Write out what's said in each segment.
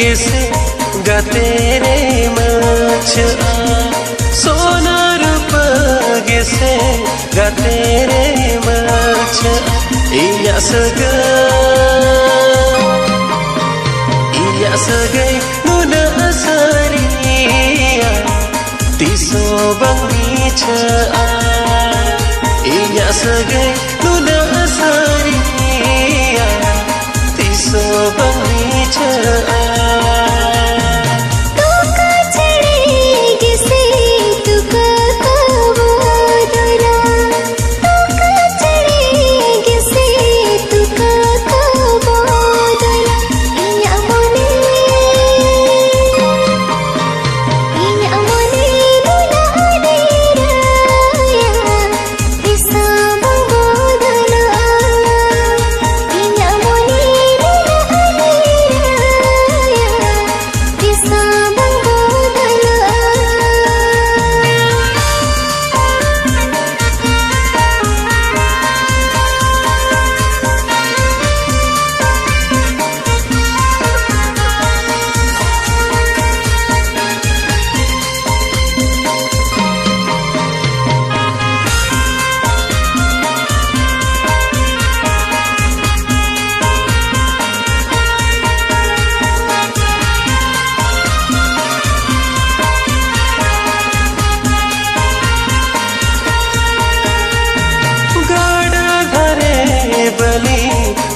गिसे गतेरे मच सोना रूप गिसे गतेरे मच iya segai nuna asaria tiso bang bica iya segai nuna asaria tiso bang bica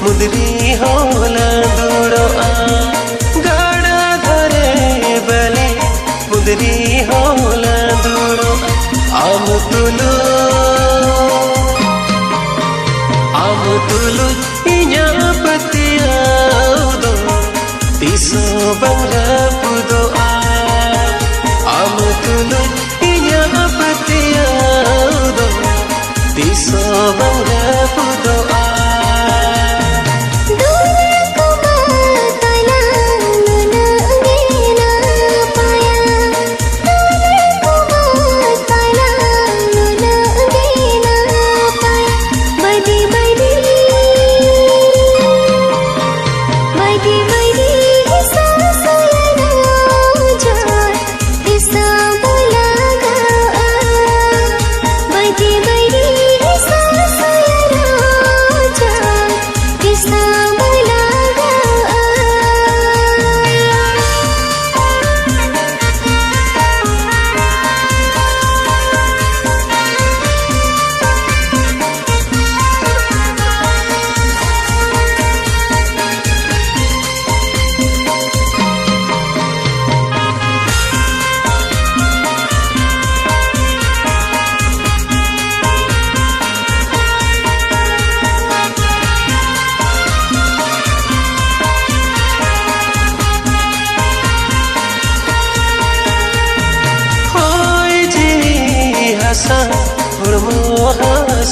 मुदरी होला दूड़ो गाड़ा धरे बले मुदरी होला दूड़ो आम तुलु इnya पतिया दो तिसो बंगला पुदो आम तुलु इnya पतिया दो तिसो बंगला पुदो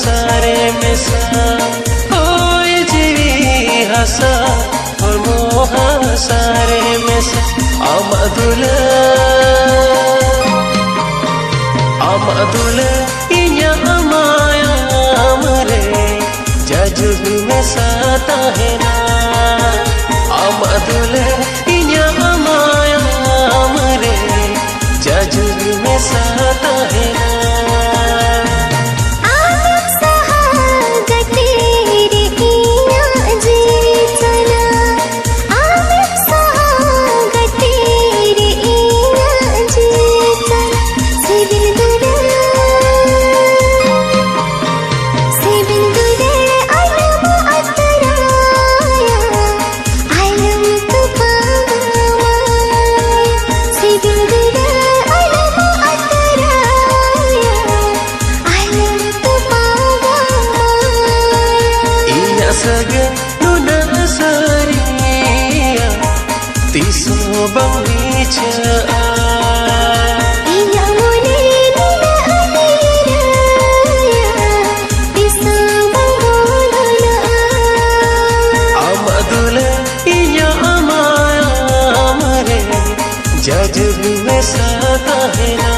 सारे में सा होए जीवी हसा और मोहा सारे में सा अमदुल इnya amaya amre जजुग में साता है ना अमदुल इnya amaya amre जजुग में साता है ना tiso bang bica iya mone nina alira tiso bang bolana amadul inya amaya amre jajug में साता है ना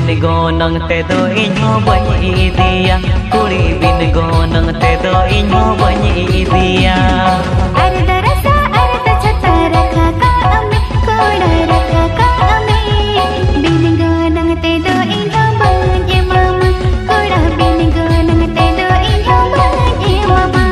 बिन गोनंग ते दो इन्हो बनी दिया कुड़ी बिन गोनंग ते दो इन्हो बनी दिया अर्ध रसा अर्ध छता रखा कामे कोड़ा रखा कामे बिन गोनंग ते दो इन्हो बनी मामा कोड़ा बिन गोनंग ते दो इन्हो बनी मामा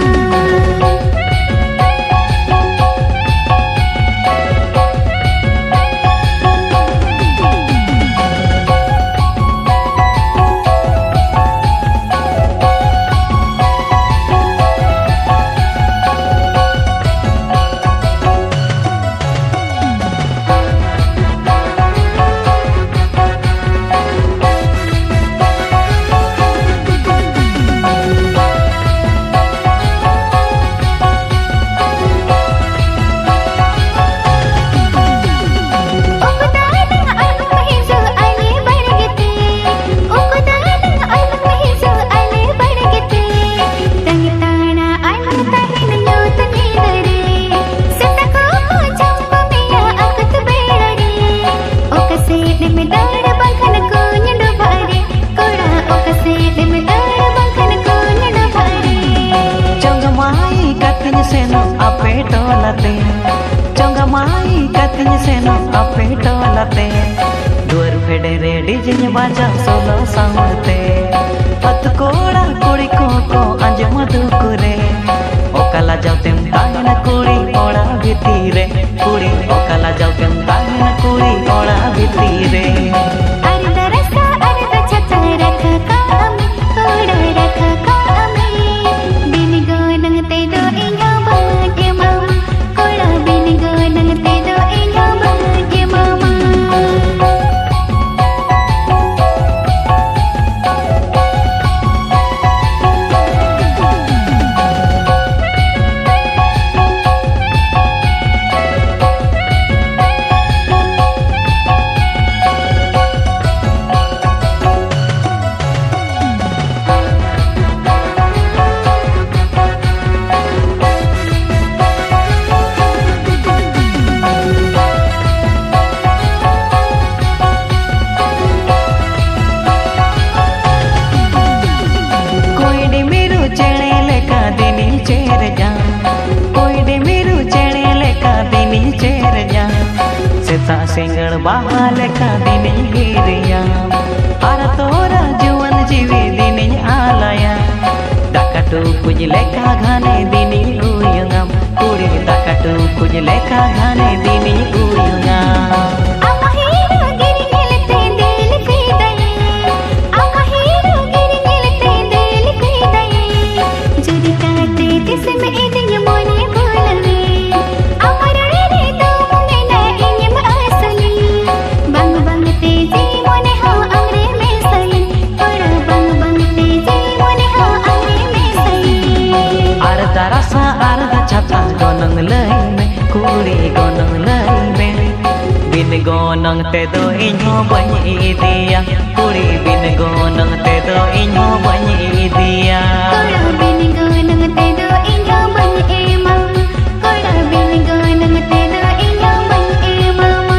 चंगमाई कतिन सेनो अपे टोलते दुर फेडे रे डीजे बाजा सोलो साउंडते पत कोड़ा कुड़ी को अंजम दुकुरे ओकला जातेम ताहिन कुड़ी ओड़ा भीतीरे कुड़ी ओकला जातेम ताहिन कुड़ी ओड़ा भीतीरे अर्ध रसा अर्ध छता रखा कामे कोड़ा रखा कामे बिन गोनंग ते दो इन्हो बनी मामा कोड़ा बिन गोनंग ते दो इन्हो बनी मामा सेता सिंगड़ बहाल का दिन गिरिया आर तोरा जुवन जीवी दिन आलया दाकटू कुछ लेखा घाने दिन उयंगम कुड़ी दाकटू कुछ लेखा घाने दिन उयंगम गोनंग लई में कुड़ी गोनंग लई में बिन गोनंग ते दो इन्हो बनी दिया कुड़ी बिन गोनंग ते दो इन्हो बनी दिया कोड़ा बिन गोनंग ते दो इन्हो बनी मामा कोड़ा बिन गोनंग ते दो इन्हो बनी मामा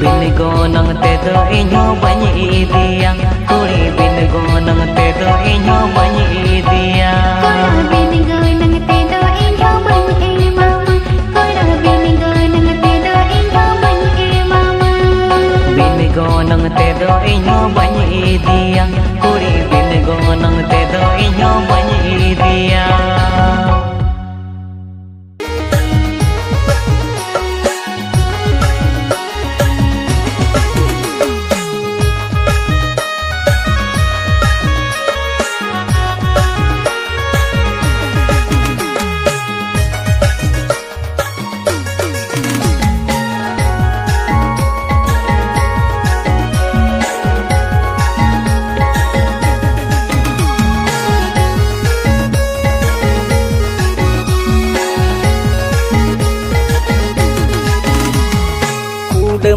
बिन गोनंग ते दो इन्हो बनी दिया कुड़ी बिन गोनंग ते दो इन्हो बनी दिया कोड़ा बिन गोनंग ते दो इन्हो बनी मामा कोड़ा बिन गोनंग ते दो इन्हो बनी मामा बिन गोनंग ते दो इन्हो बनी दिया कुड़ी बिन गोनंग ते दो इन्हो बनी दिया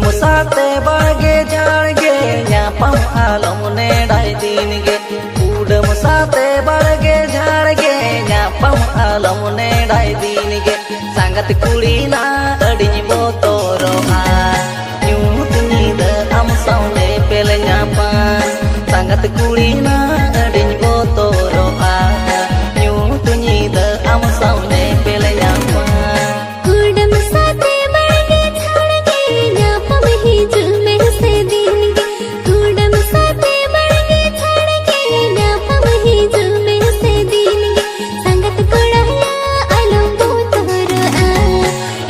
मुसाते बागे जाड़गे न्यापम आलम ने डाई दिन गे कूड मुसाते बागे जाड़गे न्यापम आलम ने डाई दिन गे संगत कुड़ी ना अड़ी बोतोरो आ न्यूत नीद हम सौने पेल न्यापा sangat kulina adin botoro ada nyu tunyida am saune pele nyapa कुडम साथे बड़गे छड़गे न्यापम ही जुमे से दिन गे कुडम साथे बड़गे छड़गे न्यापम ही जुमे से दिन गे संगत कोड़ाया अलंबो तोरो आ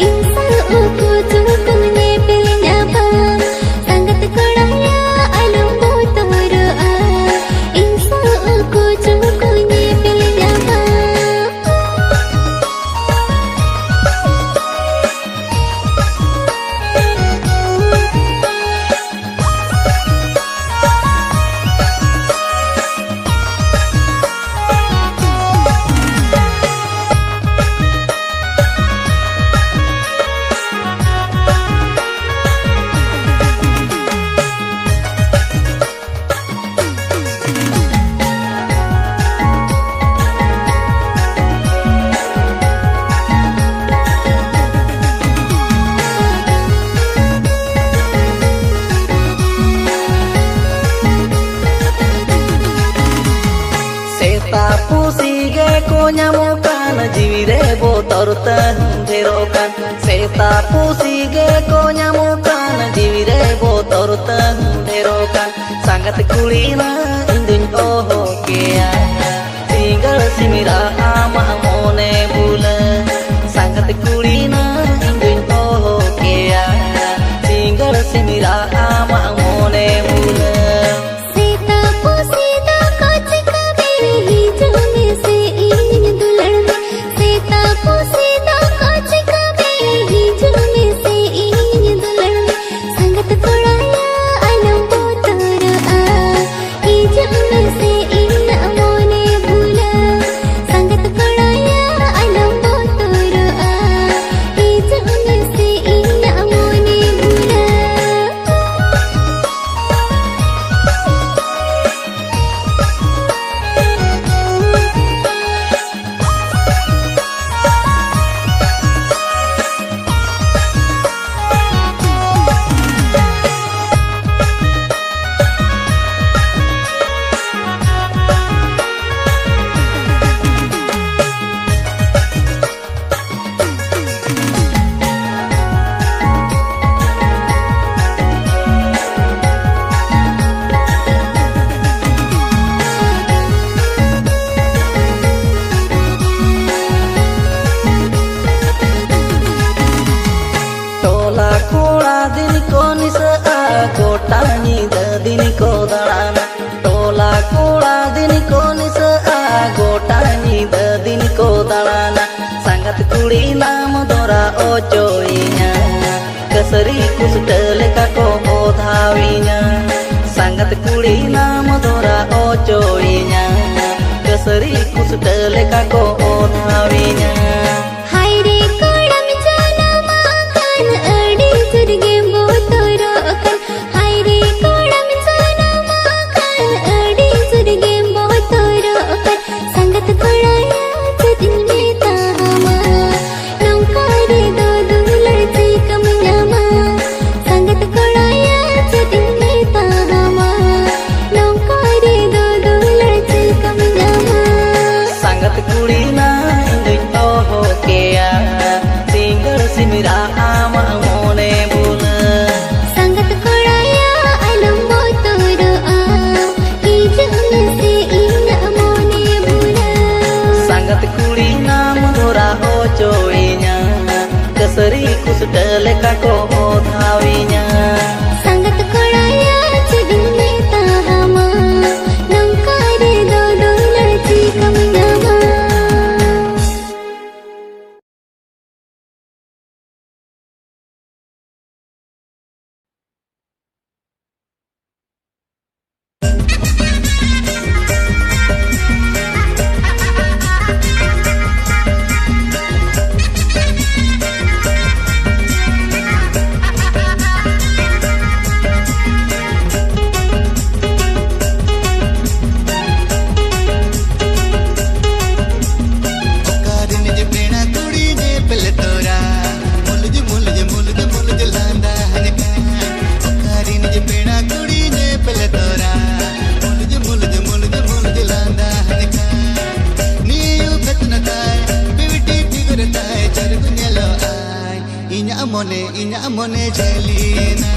इंसा उको चुकुने पिल न्यापा संगत कोड़ाया अलंबो तोरो आ इंसा उको चुकुने पिल न्यापा Pusige ko nyamukan jiwire botor terokan seta pusige ko nyamukan jiwire botor terokan sangat kulina indun oh kea tinggal simira ama mone bula sangat kulina indun oh kea tinggal simira ama mone bula Sita पोसीदा काच कबे ही जुमे से इन दुल्हन सीता पोसीदा काच कबे ही जुमे से इन दुल्हन संगत कोड़ाया अलंबो तोरो आ ही जुमे से इन मोने भूला संगत कोड़ाया अलंबो तोरो आ ही जुमे से इन मोने भूला Tola kola din ko nisa kota ni din ko dalana tola kola din ko nisa kota ni din ko dalana sangat kuli nam dora ojoinya keseri kusutele kako odhawinya sangat kuli nam dora ojoinya keseri kusutele kako odhawinya हाय रे कोड़म जाना माकन अड़ी जुर्गे बोतोरो अकन हाय रे कोड़म जाना माकन अड़ी जुर्गे बोतोरो अकन संगत कोड़ाया जदिन में ताहमा नौकारे दो दुलड़ से कम न्यामा संगत कोड़ाया जदिन में ताहमा नौकारे दो दुलड़ से कम Nyama sangat kulina indun oh kea tinggal simira ama mone bula संगत कोड़ाया अलंबो तोरो आ ही जुमे से इन मोने भूला sangat kulina mudora ojoinya keseri kusutele kako odhawinya संगत कोड़ाया जदिन में ताहमा नौकारे दो दुलड़ से कम न्यामा पेड़ा कुड़ी ने पहले तोरा mone jelina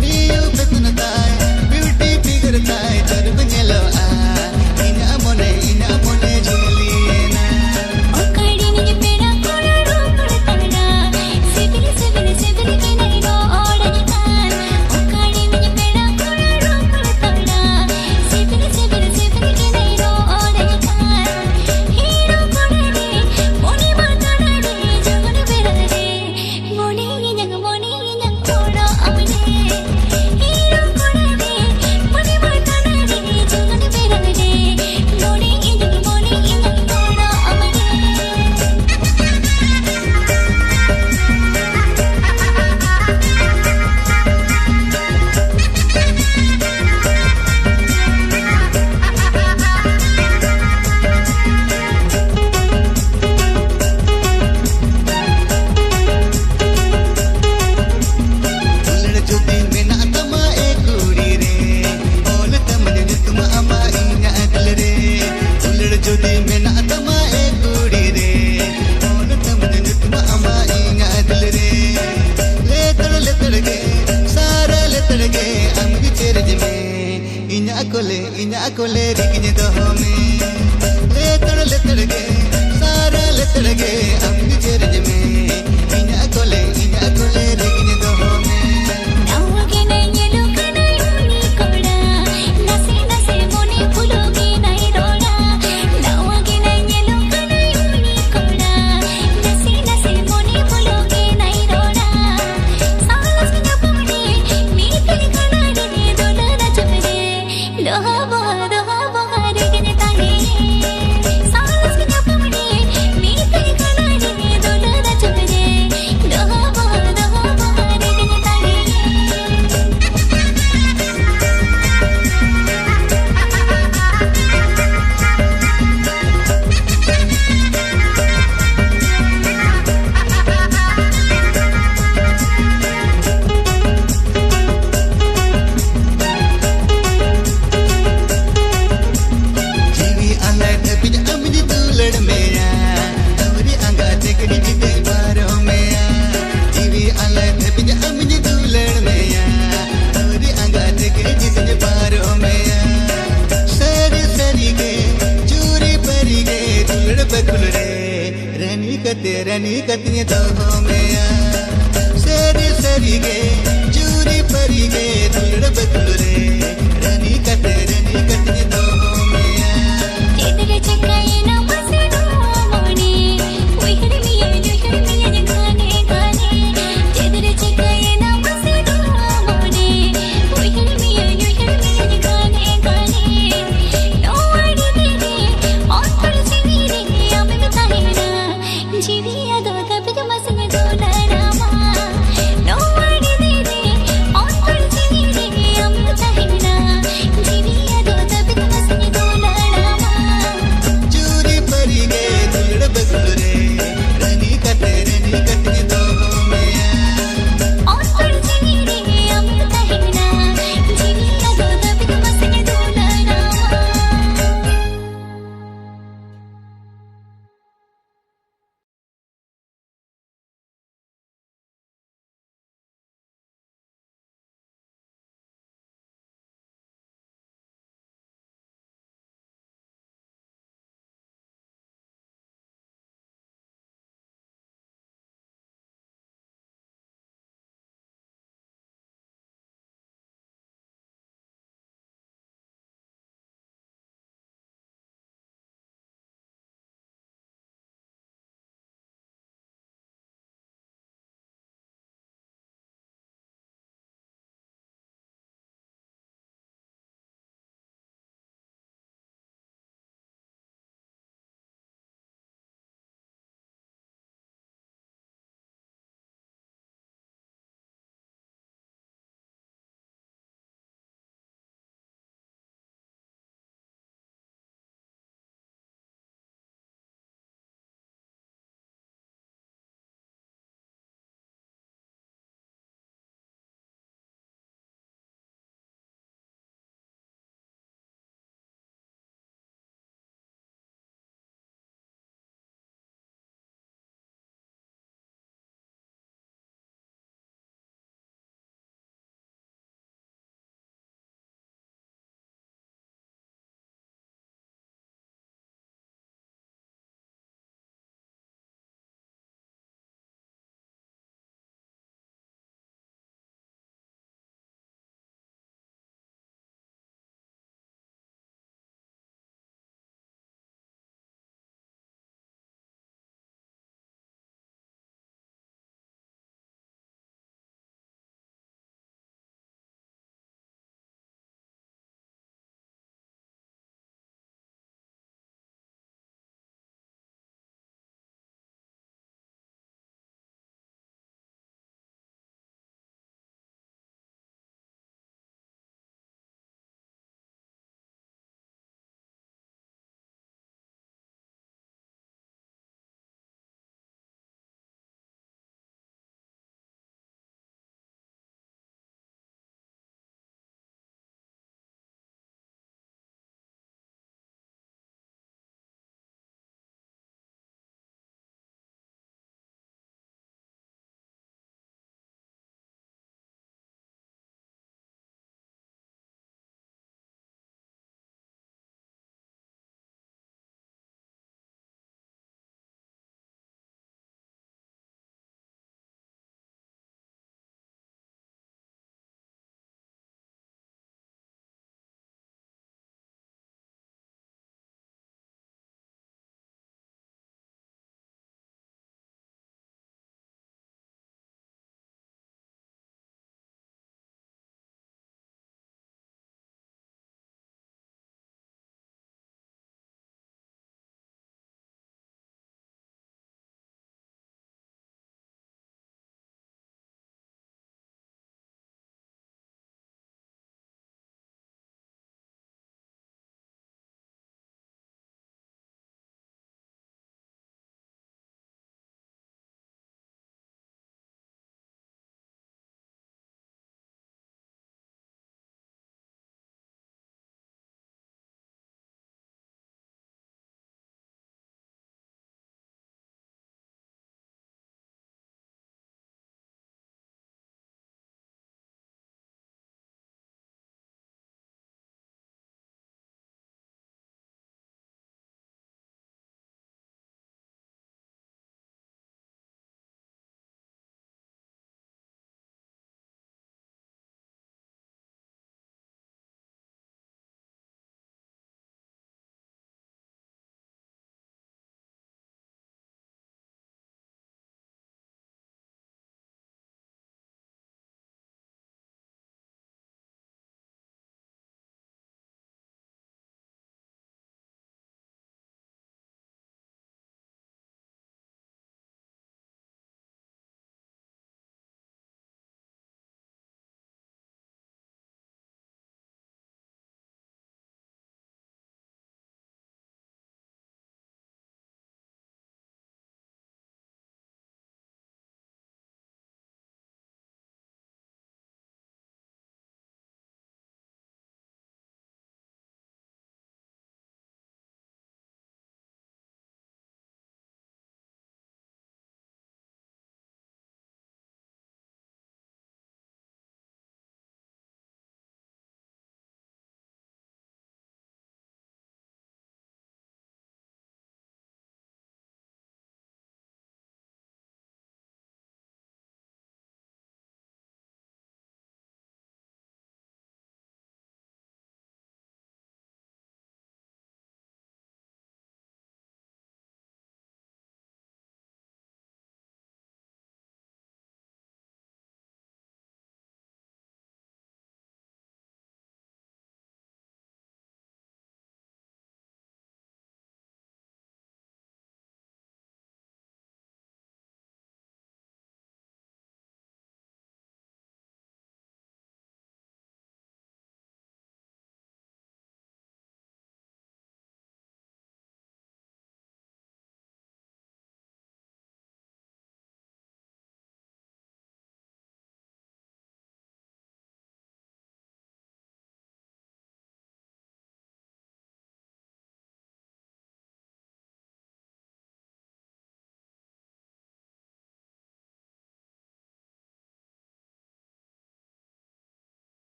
niu betun tai beauty figure tai charb ngelo a ina mone jelina okadi ni pera kola roopad tana sibili sibili sibili ke nai ro odani tan okadi ni pera kola roopad tana sibili sibili sibili ke nai ro odani tan hero kodare moni matana re jagan berare moni yang koda amne hero kodare moni matana re jagan berare moni yang koda amne ulad jodi mena tama e kudi re ol tamne tuma ama ina adil re ulad jodi mena tama e kudi re ol tamne tuma ama ina adil re letar ge sara letar ge amgi cherj me ina kole rigine do me letar ge sara letar ge amgi cherj me ina kole rigine do me nawage nai yelu kana yuni koda nase nase moni phuloge nai roda nawage nai yelu kana yuni koda nase nase moni phuloge nai roda salas na pamne meetali kana re dola na chapre doha baha re gine tane salas na pamne meetali kana re dola na chapre doha baha re gine tane जीवी अलग बिज अमज दुलड़ मेया अवरी अंगा देखड़ी जिते बारो मेया जीवी अलग बिज अमज दुलड़ मेया अवरी अंगा देखड़ी जिते बारो मेया सरी गे चूरी परी गे दुलड़ बकुल रे रनी कतिये तो हो मेया सरी गे चूरी परी गे दुलड़ बकुल